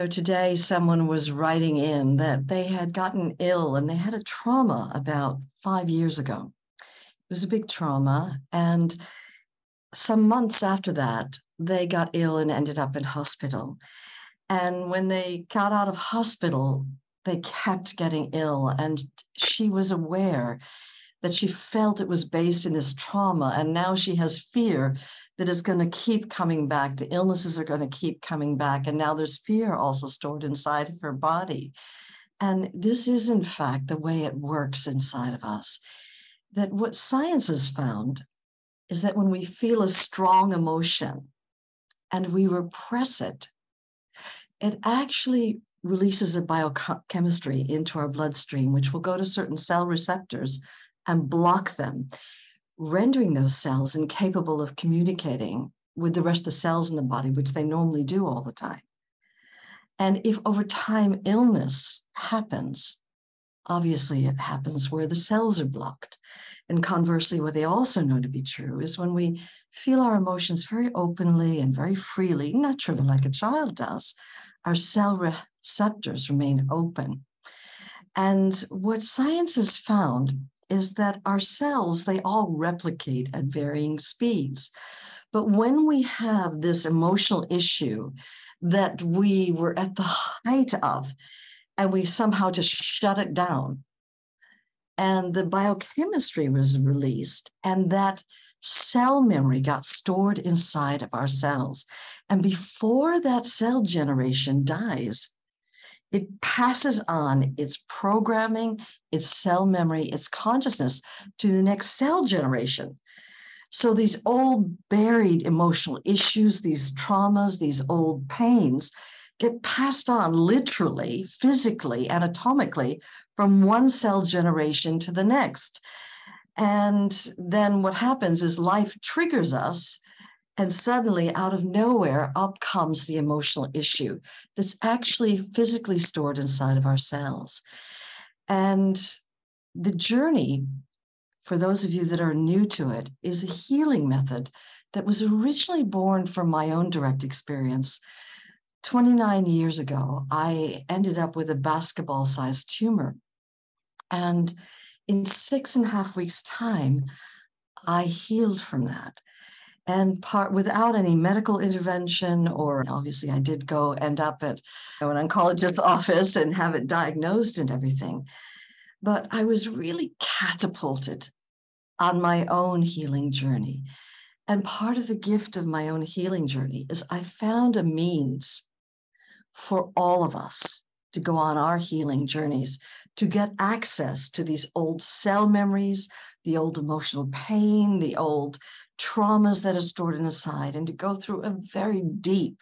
So today, someone was writing in that they had gotten ill and they had a trauma about 5 years ago. It was a big trauma. And some months after that, they got ill and ended up in hospital. And when they got out of hospital, they kept getting ill. And she was aware that she felt it was based in this trauma. And now she has fear that it's going to keep coming back. The illnesses are going to keep coming back. And now there's fear also stored inside of her body. And this is, in fact, the way it works inside of us. That what science has found is that when we feel a strong emotion and we repress it, it actually releases a biochemistry into our bloodstream, which will go to certain cell receptors and block them, rendering those cells incapable of communicating with the rest of the cells in the body, which they normally do all the time. And if over time illness happens, obviously it happens where the cells are blocked. And conversely, what they also know to be true is when we feel our emotions very openly and very freely, naturally like a child does, our cell receptors remain open. And what science has found is that our cells, they all replicate at varying speeds. But when we have this emotional issue that we were at the height of, and we somehow just shut it down, and the biochemistry was released, and that cell memory got stored inside of our cells. And before that cell generation dies, it passes on its programming, its cell memory, its consciousness to the next cell generation. So these old buried emotional issues, these traumas, these old pains get passed on literally, physically, anatomically from one cell generation to the next. And then what happens is life triggers us, and suddenly, out of nowhere, up comes the emotional issue that's actually physically stored inside of our cells. And the journey, for those of you that are new to it, is a healing method that was originally born from my own direct experience. 29 years ago, I ended up with a basketball-sized tumor. And in 6.5 weeks' time, I healed from that. And without any medical intervention, or obviously I did go end up at an oncologist's office and have it diagnosed and everything. But I was really catapulted on my own healing journey. And part of the gift of my own healing journey is I found a means for all of us to go on our healing journeys, to get access to these old cell memories, the old emotional pain, the old traumas that are stored inside, and to go through a very deep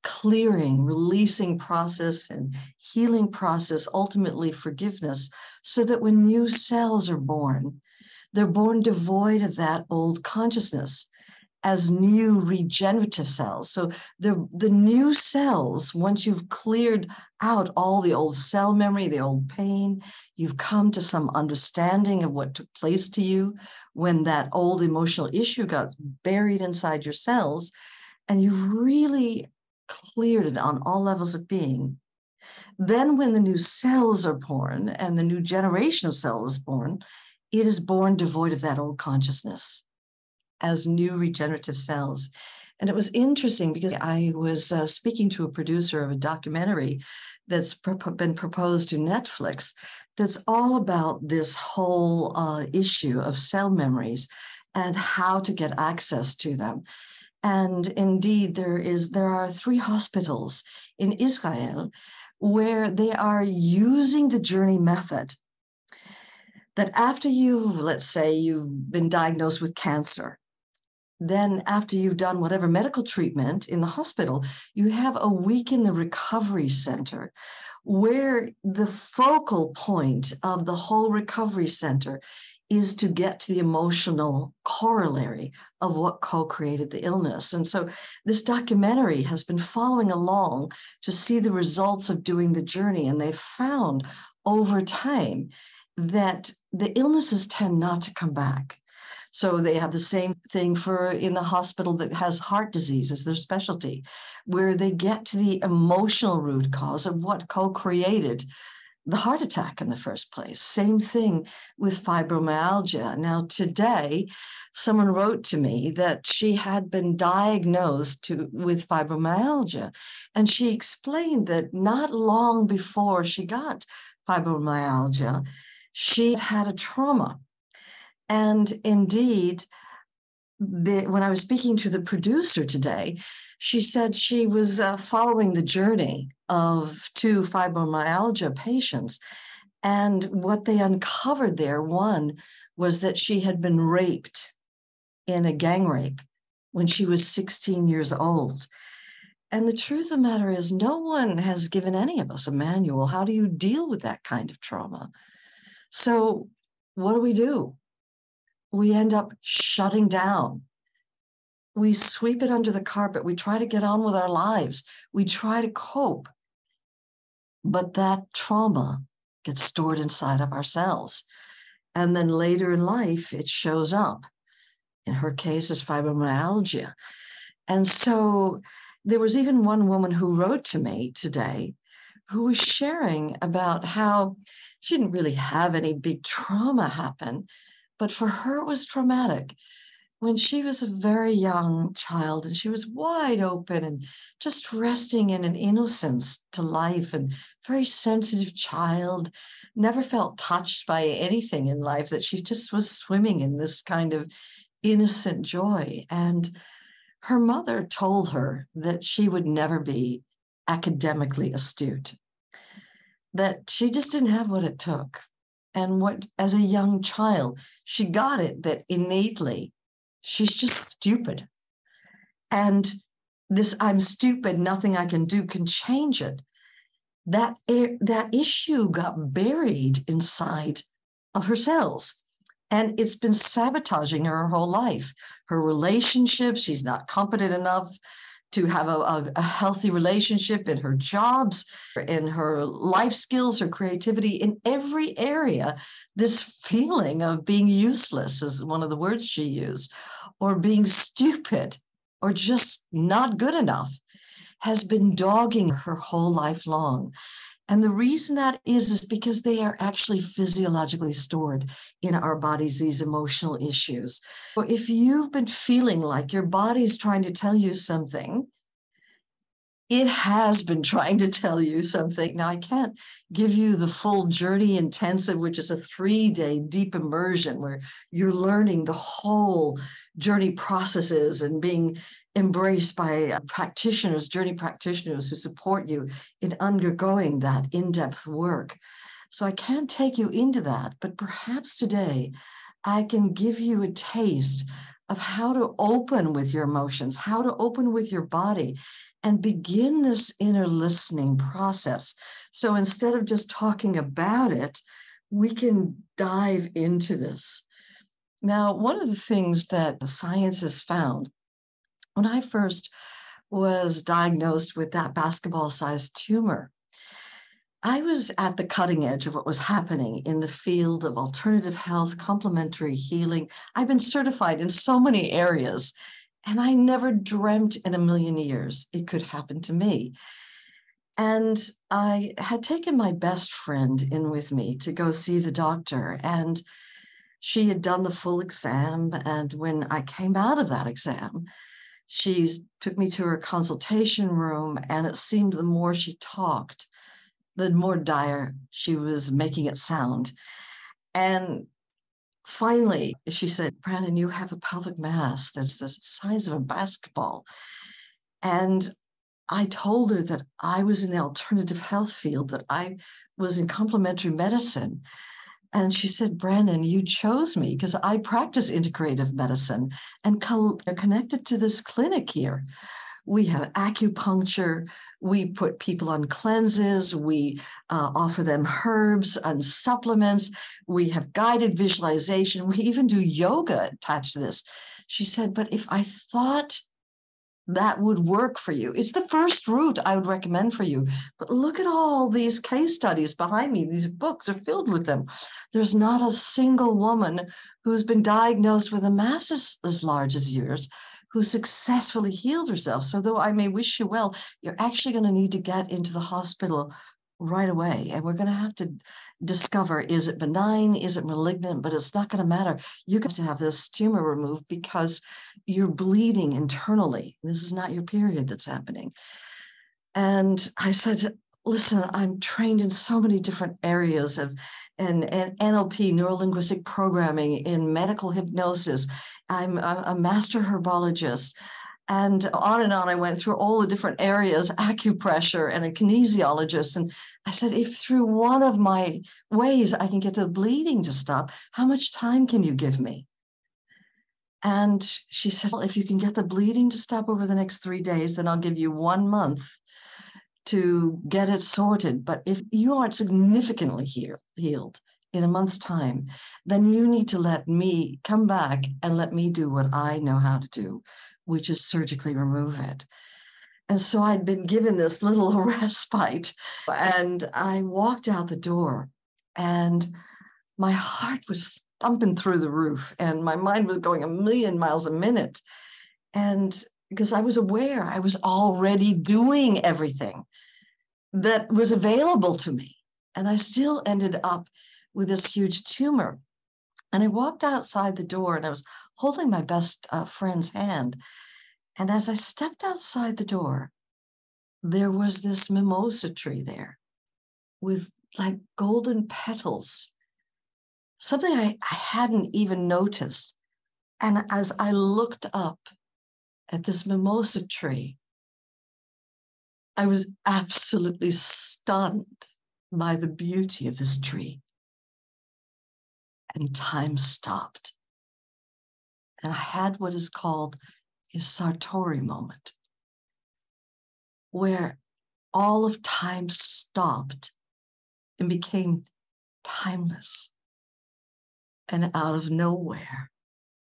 clearing, releasing process and healing process, ultimately forgiveness, so that when new cells are born, they're born devoid of that old consciousness as new regenerative cells. So the new cells, once you've cleared out all the old cell memory, the old pain, you've come to some understanding of what took place to you when that old emotional issue got buried inside your cells, and you've really cleared it on all levels of being. Then when the new cells are born and the new generation of cells is born, it is born devoid of that old consciousness as new regenerative cells. And it was interesting because I was speaking to a producer of a documentary that's been proposed to Netflix that's all about this whole issue of cell memories and how to get access to them. And indeed, there are 3 hospitals in Israel where they are using the journey method, that after let's say you've been diagnosed with cancer, then after you've done whatever medical treatment in the hospital, you have a week in the recovery center where the focal point of the whole recovery center is to get to the emotional corollary of what co-created the illness. And so this documentary has been following along to see the results of doing the journey. And they've found over time that the illnesses tend not to come back. So they have the same thing for in the hospital that has heart disease as their specialty, where they get to the emotional root cause of what co-created the heart attack in the first place. Same thing with fibromyalgia. Now, today, someone wrote to me that she had been diagnosed with fibromyalgia. And she explained that not long before she got fibromyalgia, she had a trauma. And indeed, when I was speaking to the producer today, she said she was following the journey of two fibromyalgia patients. And what they uncovered there, one, was that she had been raped in a gang rape when she was 16 years old. And the truth of the matter is, no one has given any of us a manual. How do you deal with that kind of trauma? So what do? We end up shutting down. We sweep it under the carpet. We try to get on with our lives. We try to cope. But that trauma gets stored inside of ourselves. And then later in life, it shows up. In her case, it's fibromyalgia. And so there was even one woman who wrote to me today who was sharing about how she didn't really have any big trauma happen, but for her it was traumatic. When she was a very young child and she was wide open and just resting in an innocence to life, and very sensitive child, never felt touched by anything in life, that she just was swimming in this kind of innocent joy. And her mother told her that she would never be academically astute, that she just didn't have what it took. And what, as a young child, she got it that innately she's just stupid. And this I'm stupid, nothing I can do can change it. That issue got buried inside of her cells. And it's been sabotaging her whole life. Her relationships, she's not competent enough to have a healthy relationship, in her jobs, in her life skills, her creativity, in every area. This feeling of being useless is one of the words she used, or being stupid, or just not good enough, has been dogging her whole life long. And the reason that is because they are actually physiologically stored in our bodies, these emotional issues. So if you've been feeling like your body's trying to tell you something, it has been trying to tell you something. Now, I can't give you the full journey intensive, which is a 3-day deep immersion where you're learning the whole journey processes and being embraced by practitioners, journey practitioners who support you in undergoing that in-depth work. So I can't take you into that, but perhaps today I can give you a taste of how to open with your emotions, how to open with your body, and begin this inner listening process. So instead of just talking about it, we can dive into this. Now, one of the things that the science has found, when I first was diagnosed with that basketball-sized tumor, I was at the cutting edge of what was happening in the field of alternative health, complementary healing. I've been certified in so many areas, and I never dreamt in a million years it could happen to me. And I had taken my best friend in with me to go see the doctor, and she had done the full exam. And when I came out of that exam, she took me to her consultation room, and it seemed the more she talked, the more dire she was making it sound. And finally, she said, "Brandon, you have a pelvic mass that's the size of a basketball." And I told her that I was in the alternative health field, that I was in complementary medicine. And she said, "Brandon, you chose me because I practice integrative medicine and connected to this clinic here. We have acupuncture. We put people on cleanses. We offer them herbs and supplements. We have guided visualization. We even do yoga attached to this." She said, "But if I thought that would work for you. It's the first route I would recommend for you. But look at all these case studies behind me. These books are filled with them. There's not a single woman who's been diagnosed with a mass as large as yours who successfully healed herself. So though I may wish you well, you're actually going to need to get into the hospital right away. And we're going to have to discover, is it benign? Is it malignant? But it's not going to matter. You have to have this tumor removed because you're bleeding internally. This is not your period that's happening. And I said, listen, I'm trained in so many different areas of and NLP, neuro-linguistic programming, in medical hypnosis. I'm a master herbologist. And on I went through all the different areas, acupressure and a kinesiologist. And I said, if through one of my ways I can get the bleeding to stop, how much time can you give me? And she said, well, if you can get the bleeding to stop over the next 3 days, then I'll give you 1 month to get it sorted. But if you aren't significantly healed in a month's time, then you need to let me come back and let me do what I know how to do, which is surgically remove it. And so I'd been given this little respite, and I walked out the door, and my heart was thumping through the roof, and my mind was going a million miles a minute. And because I was aware I was already doing everything that was available to me, and I still ended up with this huge tumor. And I walked outside the door, and I was holding my best friend's hand. And as I stepped outside the door, there was this mimosa tree there with like golden petals, something I hadn't even noticed. And as I looked up at this mimosa tree, I was absolutely stunned by the beauty of this tree. And time stopped. And I had what is called a Sartori moment, where all of time stopped and became timeless. And out of nowhere,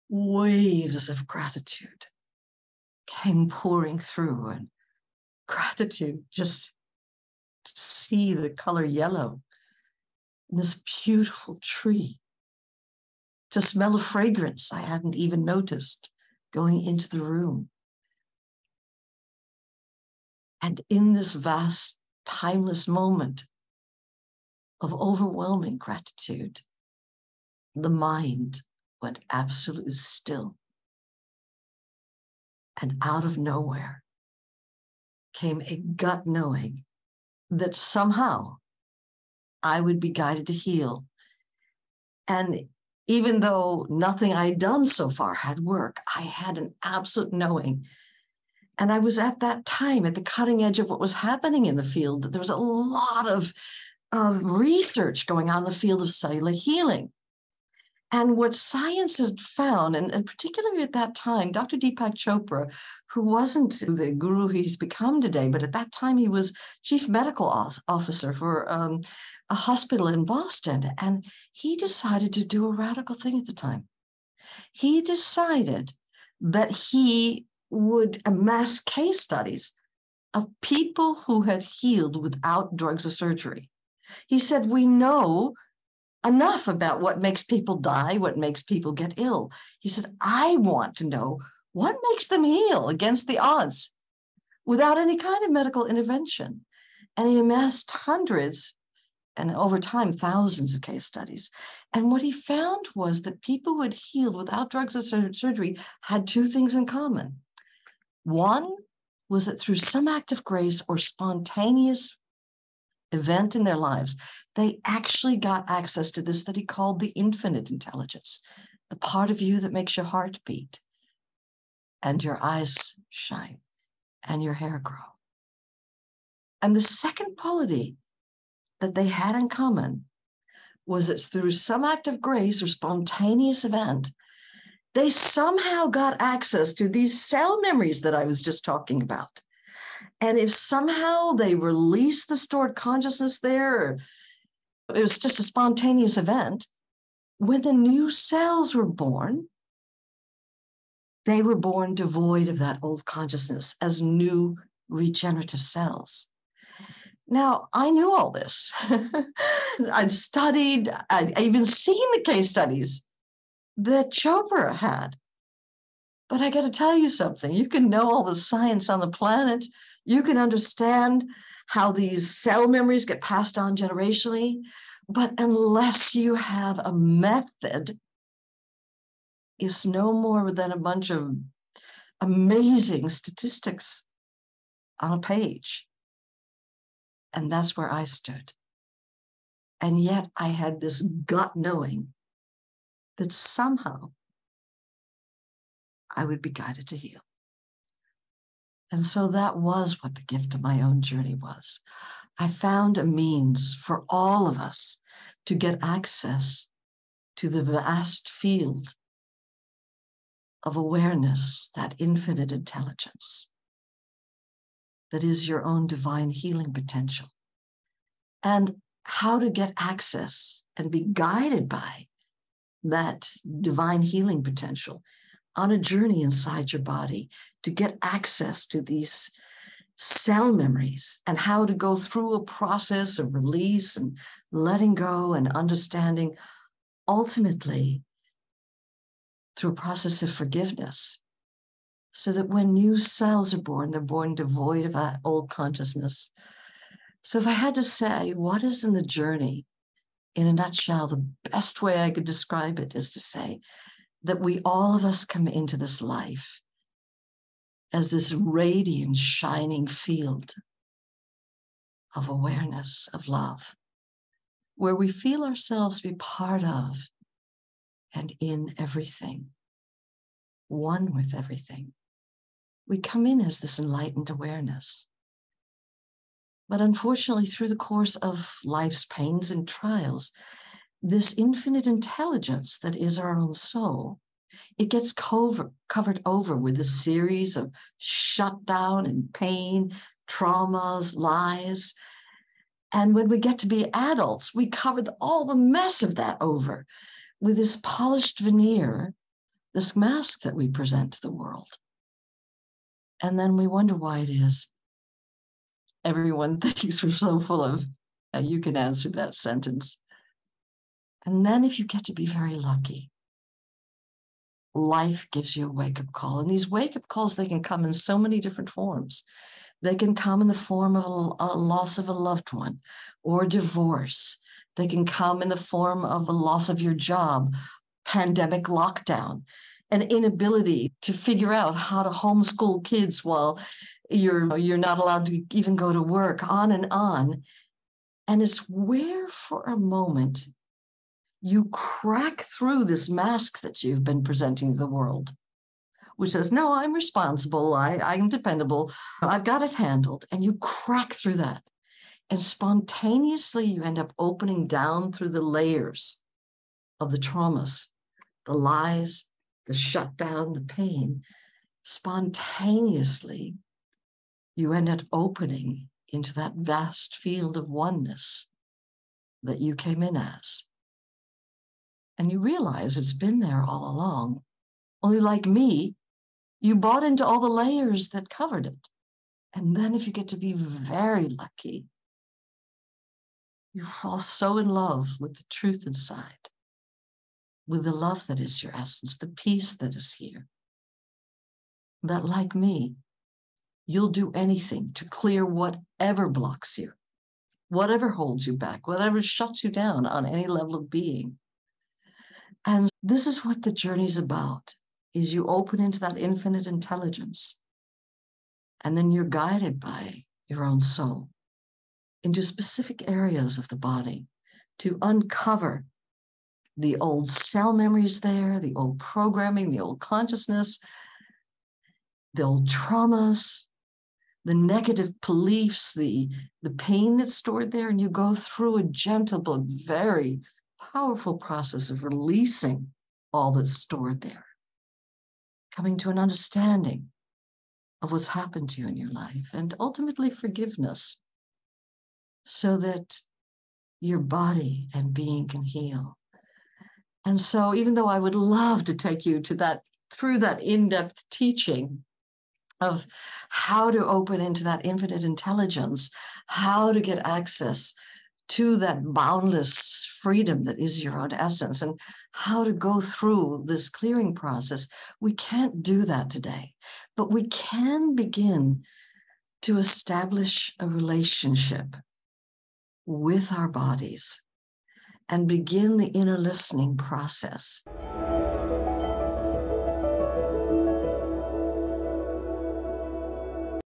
waves of gratitude came pouring through, and gratitude just to see the color yellow in this beautiful tree, to smell a fragrance I hadn't even noticed going into the room. And in this vast, timeless moment of overwhelming gratitude, the mind went absolutely still. And out of nowhere came a gut knowing that somehow I would be guided to heal. And even though nothing I'd done so far had worked, I had an absolute knowing. And I was at that time at the cutting edge of what was happening in the field. There was a lot of research going on in the field of cellular healing. And what science has found, and particularly at that time, Dr. Deepak Chopra, who wasn't the guru he's become today, but at that time he was chief medical officer for a hospital in Boston. And he decided to do a radical thing at the time. He decided that he would amass case studies of people who had healed without drugs or surgery. He said, we know enough about what makes people die, what makes people get ill. He said, I want to know what makes them heal against the odds without any kind of medical intervention. And he amassed hundreds and over time, thousands of case studies. And what he found was that people who had healed without drugs or surgery had two things in common. One was that through some act of grace or spontaneous event in their lives, they actually got access to this that he called the infinite intelligence, the part of you that makes your heart beat and your eyes shine and your hair grow. And the second quality that they had in common was that through some act of grace or spontaneous event, they somehow got access to these cell memories that I was just talking about. And if somehow they released the stored consciousness there, or it was just a spontaneous event, when the new cells were born, they were born devoid of that old consciousness as new regenerative cells. Now, I knew all this. I'd studied, I'd even seen the case studies that Chopra had. But I got to tell you something. You can know all the science on the planet. You can understand how these cell memories get passed on generationally. But unless you have a method, it's no more than a bunch of amazing statistics on a page. And that's where I stood. And yet I had this gut knowing that somehow I would be guided to heal. And so that was what the gift of my own journey was. I found a means for all of us to get access to the vast field of awareness, that infinite intelligence that is your own divine healing potential, and how to get access and be guided by that divine healing potential on a journey inside your body to get access to these cell memories, and how to go through a process of release and letting go and understanding, ultimately through a process of forgiveness, so that when new cells are born, they're born devoid of that old consciousness. So if I had to say, what is in the journey, in a nutshell, the best way I could describe it is to say that we, all of us, come into this life as this radiant, shining field of awareness, of love, where we feel ourselves be part of and in everything, one with everything. We come in as this enlightened awareness. But unfortunately, through the course of life's pains and trials, this infinite intelligence that is our own soul, it gets covered over with a series of shutdown and pain, traumas, lies. And when we get to be adults, we cover all the mess of that over with this polished veneer, this mask that we present to the world. And then we wonder why it is. Everyone thinks we're so full of, you can answer that sentence. And then if you get to be very lucky, life gives you a wake-up call. And these wake-up calls, they can come in so many different forms. They can come in the form of a loss of a loved one or divorce. They can come in the form of a loss of your job, pandemic lockdown, an inability to figure out how to homeschool kids while you're not allowed to even go to work, on and on. And it's where for a moment you crack through this mask that you've been presenting to the world, which says, no, I'm responsible, I'm dependable, I've got it handled. And you crack through that. And spontaneously, you end up opening down through the layers of the traumas, the lies, the shutdown, the pain. Spontaneously, you end up opening into that vast field of oneness that you came in as. And you realize it's been there all along. Only like me, you bought into all the layers that covered it. And then if you get to be very lucky, you fall so in love with the truth inside, with the love that is your essence, the peace that is here, that like me, you'll do anything to clear whatever blocks you, whatever holds you back, whatever shuts you down on any level of being. And this is what the journey's about, is you open into that infinite intelligence, and then you're guided by your own soul into specific areas of the body to uncover the old cell memories there, the old programming, the old consciousness, the old traumas, the negative beliefs, the pain that's stored there. And you go through a gentle but very powerful process of releasing all that's stored there, coming to an understanding of what's happened to you in your life, and ultimately forgiveness, so that your body and being can heal. And so even though I would love to take you to that through that in-depth teaching of how to open into that infinite intelligence, how to get access to that boundless freedom that is your own essence, and how to go through this clearing process. We can't do that today, but we can begin to establish a relationship with our bodies and begin the inner listening process.